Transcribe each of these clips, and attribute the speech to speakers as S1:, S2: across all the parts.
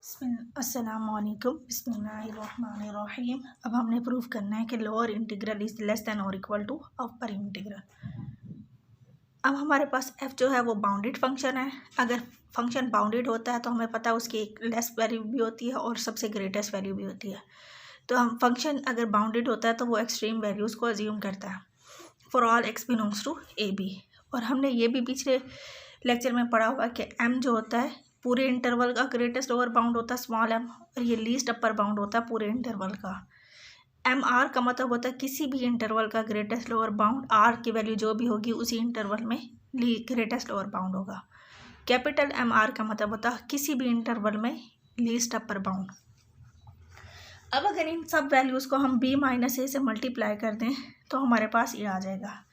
S1: अस्सलामुअलैकुम बिस्मिल्लाहिर्रहमानिर्रहीम। अब हमने प्रूफ करना है कि lower integral is less than और इक्वल टू अपर इंटीग्रल। अब हमारे पास f जो है वो बाउंडेड फंक्शन है। अगर फंक्शन बाउंडेड होता है तो हमें पता है उसकी एक लेस वैल्यू भी होती है और सबसे ग्रेटेस्ट वैल्यू भी होती है। तो हम फंक्शन अगर बाउंडेड होता है तो वो एक्सट्रीम वैल्यूज़ को अज्यूम करता है for all x belongs to a b। और हमने ये भी पिछले लेक्चर में पढ़ा हुआ कि m जो होता है पूरे इंटरवल का ग्रेटेस्ट लोअर बाउंड होता है स्मॉल m, और ये लीस्ट अपर बाउंड होता है पूरे इंटरवल का। एम आर का मतलब होता है किसी भी इंटरवल का ग्रेटेस्ट लोअर बाउंड, आर की वैल्यू जो भी होगी उसी इंटरवल में ग्रेटेस्ट लोअर बाउंड होगा। कैपिटल एम आर का मतलब होता है किसी भी इंटरवल में लीस्ट अपर बाउंड। अब अगर इन सब वैल्यूज़ को हम b माइनस ए से मल्टीप्लाई कर दें तो हमारे पास ये आ जाएगा।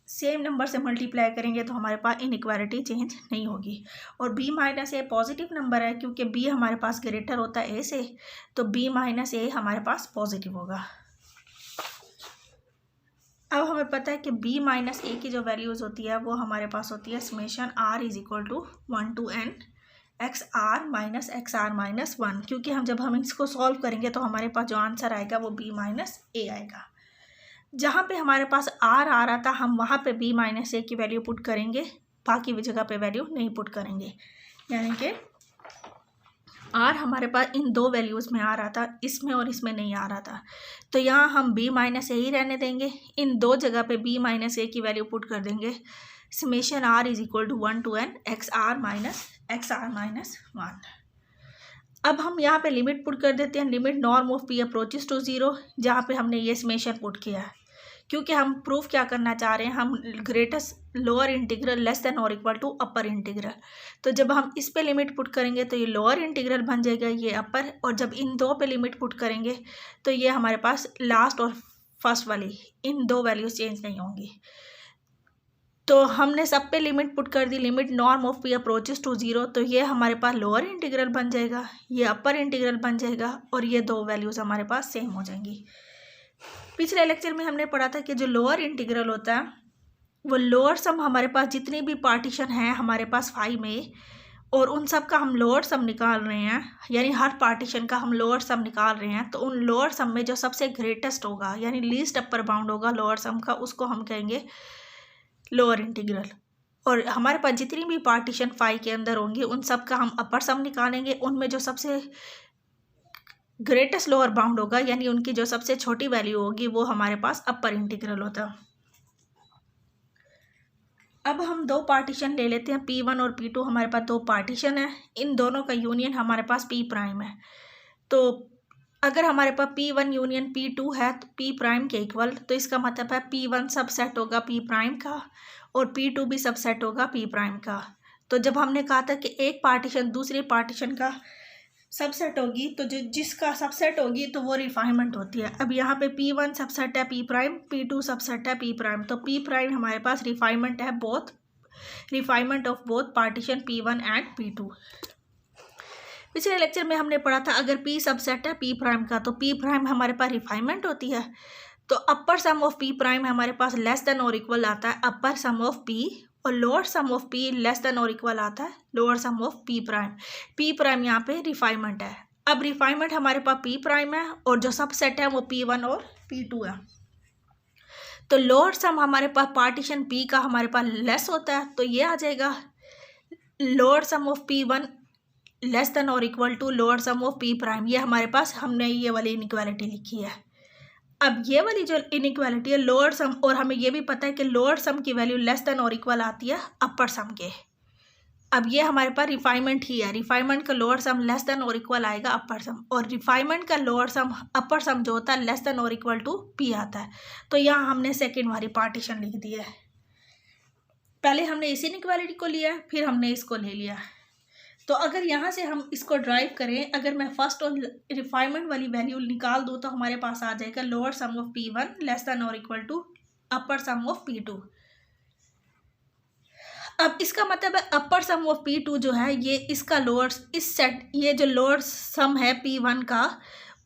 S1: सेम नंबर से मल्टीप्लाई करेंगे तो हमारे पास इनइक्वालिटी चेंज नहीं होगी। और b माइनस ए पॉजिटिव नंबर है क्योंकि b हमारे पास ग्रेटर होता है a से, तो b माइनस ए हमारे पास पॉजिटिव होगा। अब हमें पता है कि b माइनस ए की जो वैल्यूज़ होती है वो हमारे पास होती है summation r is equal to 1 to n x r minus 1, क्योंकि जब हम इसको सॉल्व करेंगे तो हमारे पास जो आंसर आएगा वो b माइनस ए आएगा। जहाँ पे हमारे पास आर आ रहा था हम वहाँ पे b माइनस ए की वैल्यू पुट करेंगे, बाकी जगह पे वैल्यू नहीं पुट करेंगे। यानी कि आर हमारे पास इन दो वैल्यूज़ में आ रहा था, इसमें और इसमें नहीं आ रहा था, तो यहाँ हम b माइनस ए ही रहने देंगे। इन दो जगह पे b माइनस ए की वैल्यू पुट कर देंगे। Summation r is equal to 1 to n x r minus 1। अब हम यहाँ पे लिमिट पुट कर देते हैं, limit norm of p approaches to 0, जहाँ पे हमने ये समेशन पुट किया है। क्योंकि हम प्रूफ क्या करना चाह रहे हैं, हम greatest lower integral less than और इक्वल टू अपर इंटीग्रल। तो जब हम इस पे लिमिट पुट करेंगे तो ये लोअर इंटीग्रल बन जाएगा, ये अपर, और जब इन दो पे लिमिट पुट करेंगे तो ये हमारे पास लास्ट और फर्स्ट वाली इन दो वैल्यूज चेंज नहीं होंगी। तो हमने सब पे लिमिट पुट कर दी, limit norm of p approaches to 0, तो ये हमारे पास लोअर इंटीग्रल बन जाएगा, ये अपर इंटीग्रल बन जाएगा, और ये दो वैल्यूज़ हमारे पास सेम हो जाएंगी। पिछले लेक्चर में हमने पढ़ा था कि जो लोअर इंटीग्रल होता है वो लोअर सम हमारे पास जितनी भी पार्टीशन है हमारे पास फाई में, और उन सब का हम लोअर सम निकाल रहे हैं, यानी हर पार्टीशन का हम लोअर सम निकाल रहे हैं। तो उन लोअर सम में जो सबसे ग्रेटेस्ट होगा यानी लीस्ट अपर बाउंड होगा लोअर सम का, उसको हम कहेंगे लोअर इंटीग्रल। और हमारे पास जितनी भी पार्टीशन फाई के अंदर होंगी उन सब का हम अपर सम निकालेंगे, उनमें जो सबसे ग्रेटेस्ट लोअर बाउंड होगा यानी उनकी जो सबसे छोटी वैल्यू होगी वो हमारे पास अपर इंटीग्रल होता। अब हम दो पार्टीशन ले लेते हैं, P1 और P2 हमारे पास दो पार्टीशन है, इन दोनों का यूनियन हमारे पास P प्राइम है। तो अगर हमारे पास P1 यूनियन P2 है तो P प्राइम के इक्वल, तो इसका मतलब है P1 सबसेट होगा P प्राइम का और P2 भी सबसेट होगा P प्राइम का। तो जब हमने कहा था कि एक पार्टीशन दूसरे पार्टीशन का सबसेट होगी तो जो जिसका सबसेट होगी तो वो रिफाइनमेंट होती है। अब यहाँ पे P1 सबसेट है P प्राइम, P2 सबसेट है P प्राइम, तो P प्राइम हमारे पास रिफाइनमेंट है refinement of both partition P1 and P2। पिछले लेक्चर में हमने पढ़ा था अगर P सबसेट है P प्राइम का तो P प्राइम हमारे पास रिफाइनमेंट होती है। तो upper sum of P prime हमारे पास लेस देन और इक्वल आता है अपर सम ऑफ P, और lower sum of P less than और इक्वल आता है lower sum of P prime. P prime यहाँ पे रिफाइनमेंट है। अब रिफाइनमेंट हमारे पास P प्राइम है और जो सबसेट है वो P1 और P2 है। तो लोअर सम हमारे पास पार्टीशन P का हमारे पास लेस होता है, तो ये आ जाएगा lower sum of P1 less than और equal to lower sum of P prime. ये हमारे पास हमने ये वाली इनइक्वालिटी लिखी है। अब ये वाली जो इनइक्वालिटी है लोअर सम, और हमें ये भी पता है कि लोअर सम की वैल्यू लेस देन और इक्वल आती है अपर सम के। अब ये हमारे पास रिफाइनमेंट ही है, रिफाइनमेंट का लोअर सम लेस देन और इक्वल आएगा अपर सम, और रिफाइनमेंट का लोअर सम अपर सम जो होता है लेस देन और इक्वल टू P आता है। तो यहाँ हमने सेकेंड वाली पार्टीशन लिख दी है। पहले हमने इस इनइक्वालिटी को लिया फिर हमने इसको ले लिया। तो अगर यहाँ से हम इसको ड्राइव करें, अगर मैं फर्स्ट और रिफाइनमेंट वाली वैल्यू निकाल दूँ तो हमारे पास आ जाएगा lower sum of P1 less than और equal to upper sum of P2। अब इसका मतलब है अपर सम ऑफ P2 जो है ये इसका लोअर इस सेट ये जो लोअर सम है P1 का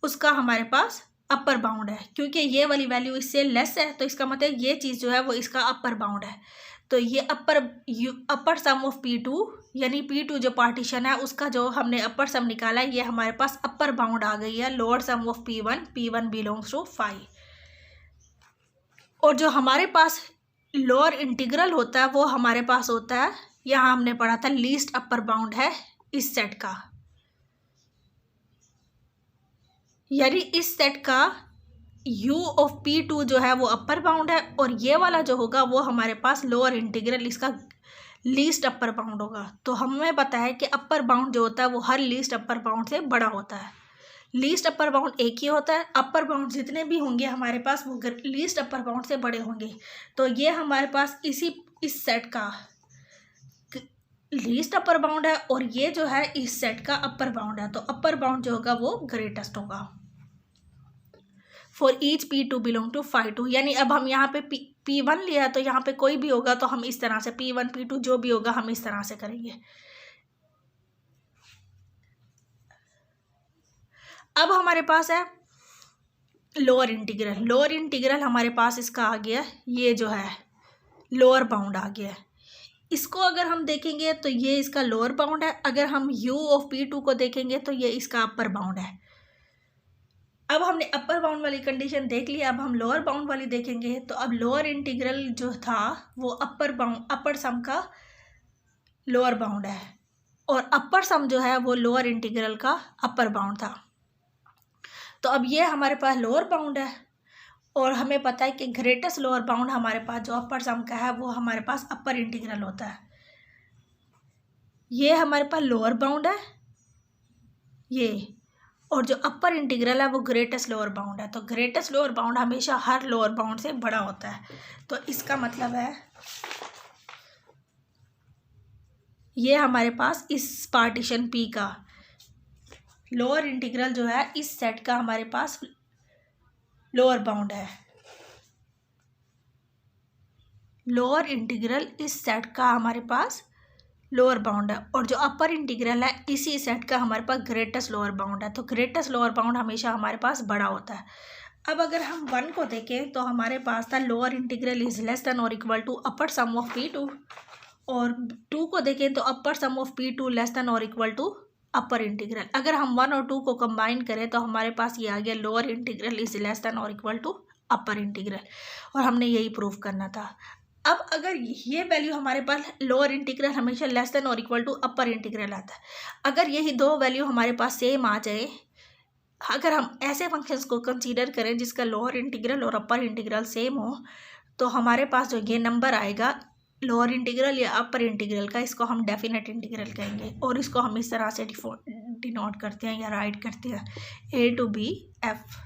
S1: उसका हमारे पास अपर बाउंड है, क्योंकि ये वाली वैल्यू इससे लेस है तो इसका मतलब ये चीज़ जो है वो इसका अपर बाउंड है। तो ये अपर सम ऑफ P2 यानी P2 जो पार्टीशन है उसका जो हमने अपर सम निकाला है, ये हमारे पास अपर बाउंड आ गई है lower sum of P1 belongs to 5। और जो हमारे पास लोअर इंटीग्रल होता है वो हमारे पास होता है, यहाँ हमने पढ़ा था लीस्ट अपर बाउंड है इस सेट का, यानी इस सेट का u ऑफ P2 जो है वो अपर बाउंड है और ये वाला जो होगा वो हमारे पास लोअर इंटीग्रल इसका लीस्ट अपर बाउंड होगा। तो हमें पता है कि अपर बाउंड जो होता है वो हर लीस्ट अपर बाउंड से बड़ा होता है। लीस्ट अपर बाउंड एक ही होता है, अपर बाउंड जितने भी होंगे हमारे पास वो लीस्ट अपर बाउंड से बड़े होंगे। तो ये हमारे पास इस सेट का लीस्ट अपर बाउंड है और ये जो है इस सेट का अपर बाउंड है। तो अपर बाउंड जो होगा वो ग्रेटेस्ट होगा for each P2 belong to 5 यानी अब हम यहाँ पे P1 लिया है तो यहाँ पे कोई भी होगा तो हम इस तरह से P1 P2 जो भी होगा हम इस तरह से करेंगे। अब हमारे पास है लोअर इंटीग्रल हमारे पास इसका आ गया, ये जो है लोअर बाउंड आ गया। इसको अगर हम देखेंगे तो ये इसका लोअर बाउंड है, अगर हम u ऑफ P2 को देखेंगे तो ये इसका अपर बाउंड है। अब हमने अपर बाउंड वाली कंडीशन देख ली, अब हम लोअर बाउंड वाली देखेंगे। तो अब लोअर इंटीग्रल जो था वो अपर सम का लोअर बाउंड है और अपर सम जो है वो लोअर इंटीग्रल का अपर बाउंड था। तो अब ये हमारे पास लोअर बाउंड है और हमें पता है कि ग्रेटेस्ट लोअर बाउंड हमारे पास जो अपर सम का है वो हमारे पास अपर इंटीग्रल होता है। ये हमारे पास लोअर बाउंड है ये, और जो अपर इंटीग्रल है वो ग्रेटेस्ट लोअर बाउंड है। तो ग्रेटेस्ट लोअर बाउंड हमेशा हर लोअर बाउंड से बड़ा होता है। तो इसका मतलब है ये हमारे पास इस पार्टीशन P का लोअर इंटीग्रल जो है इस सेट का हमारे पास लोअर बाउंड है। लोअर इंटीग्रल इस सेट का हमारे पास लोअर बाउंड है और जो अपर इंटीग्रल है इसी सेट का हमारे पास ग्रेटेस्ट लोअर बाउंड है। तो ग्रेटेस्ट लोअर बाउंड हमेशा हमारे पास बड़ा होता है। अब अगर हम 1 को देखें तो हमारे पास था lower integral is less than और equal to upper sum of P2, और 2 को देखें तो upper sum of P2 less than और इक्वल टू अपर इंटीग्रल। अगर हम 1 और 2 को कंबाइन करें तो हमारे पास ये आ गया lower integral is less than और इक्वल टू अपर इंटीग्रल, और हमने यही प्रूव करना था। अब अगर ये वैल्यू हमारे पास लोअर इंटीग्रल हमेशा लेस देन और इक्वल टू अपर इंटीग्रल आता है, अगर यही दो वैल्यू हमारे पास सेम आ जाए, अगर हम ऐसे फंक्शंस को कंसीडर करें जिसका लोअर इंटीग्रल और अपर इंटीग्रल सेम हो, तो हमारे पास जो ये नंबर आएगा लोअर इंटीग्रल या अपर इंटीग्रल का, इसको हम डेफिनेट इंटीग्रल कहेंगे और इसको हम इस तरह से डिनोट करते हैं या राइट करते हैं A to B F।